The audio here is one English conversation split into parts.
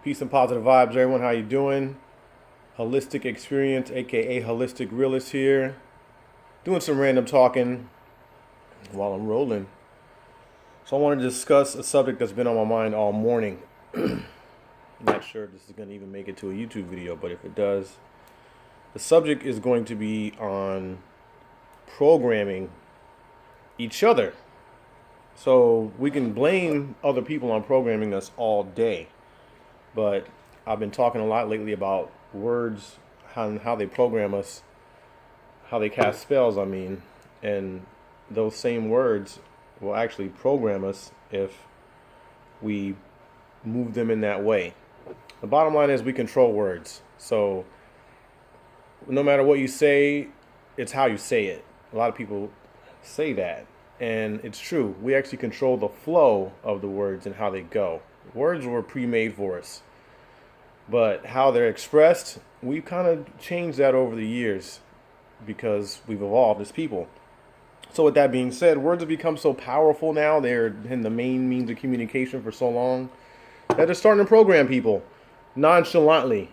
Peace and positive vibes, everyone. How you doing? Holistic Experience, aka Holistic Realist here. Doing some random talking while I'm rolling. So I want to discuss a subject that's been on my mind all morning. I'm not sure if this is going to even make it to a YouTube video, but if it does, the subject is going to be on programming each other. So we can blame other people on programming us all day. But I've been talking a lot lately about words, how they program us, how they cast spells, and those same words will actually program us if we move them in that way. The bottom line is we control words. So no matter what you say, it's how you say it. A lot of people say that, and it's true. We actually control the flow of the words and how they go. Words were pre-made for us, but how they're expressed, we've kind of changed that over the years because we've evolved as people. So with that being said, words have become so powerful now. They're in the main means of communication for so long that they're starting to program people nonchalantly.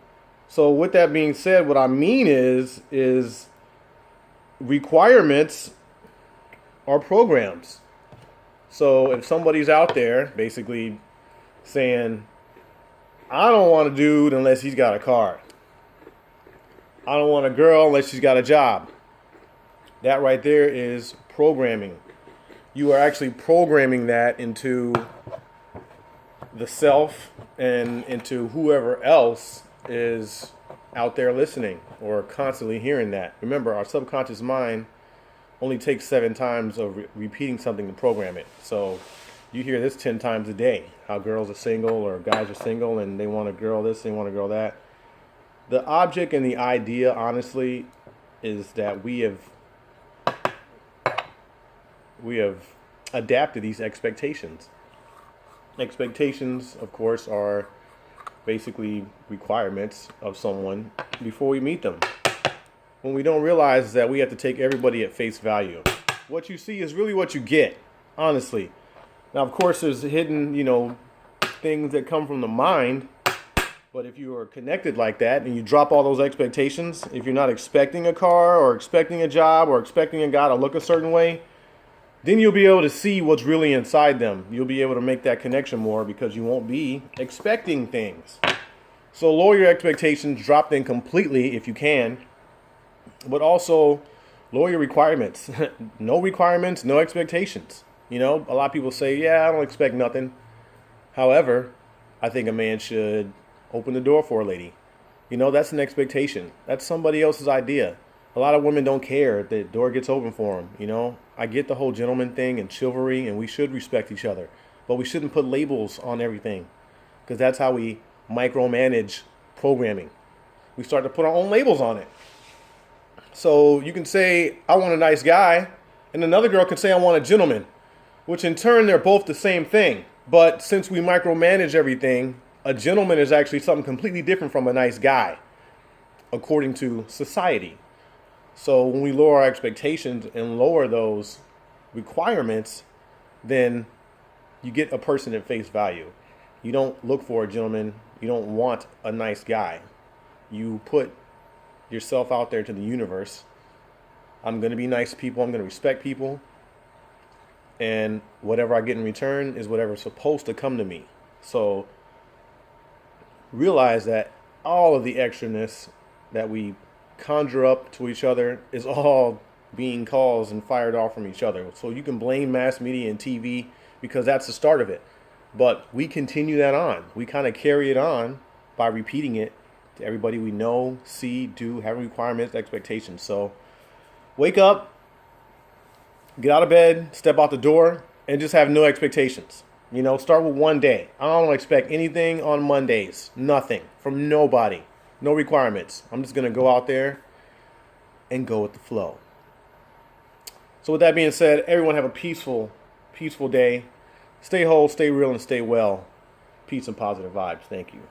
So with that being said, what I mean is requirements are programs. So if somebody's out there basically saying, I don't want a dude unless he's got a car. I don't want a girl unless she's got a job. That right there is programming. You are actually programming that into the self and into whoever else is out there listening or constantly hearing that. Remember, our subconscious mind only takes 7 times of repeating something to program it. So you hear this 10 times a day, how girls are single or guys are single and they want a girl this, they want a girl that. The object and the idea, honestly, is that we have adapted these expectations. Expectations, of course, are basically requirements of someone before we meet them. When we don't realize that we have to take everybody at face value. What you see is really what you get, honestly. Now, of course, there's hidden, things that come from the mind. But if you are connected like that and you drop all those expectations, if you're not expecting a car or expecting a job or expecting a guy to look a certain way, then you'll be able to see what's really inside them. You'll be able to make that connection more because you won't be expecting things. So lower your expectations, drop them completely if you can, but also lower your requirements. No requirements, no expectations. A lot of people say, yeah, I don't expect nothing. However, I think a man should open the door for a lady. That's an expectation. That's somebody else's idea. A lot of women don't care if the door gets open for them. I get the whole gentleman thing and chivalry, and we should respect each other. But we shouldn't put labels on everything because that's how we micromanage programming. We start to put our own labels on it. So you can say, I want a nice guy, and another girl can say, I want a gentleman, which in turn, they're both the same thing. But since we micromanage everything, a gentleman is actually something completely different from a nice guy, according to society. So when we lower our expectations and lower those requirements, then you get a person at face value. You don't look for a gentleman. You don't want a nice guy. You put yourself out there to the universe. I'm going to be nice to people. I'm going to respect people. And whatever I get in return is whatever's supposed to come to me. So realize that all of the extraness that we conjure up to each other is all being caused and fired off from each other. So you can blame mass media and TV because that's the start of it. But we continue that on. We kind of carry it on by repeating it to everybody we know, see, do, have requirements, expectations. So wake up, get out of bed, step out the door, and just have no expectations. Start with one day. I don't expect anything on Mondays. Nothing from nobody. No requirements. I'm just going to go out there and go with the flow. So with that being said, everyone have a peaceful day. Stay whole, stay real, and stay well. Peace and positive vibes. Thank you.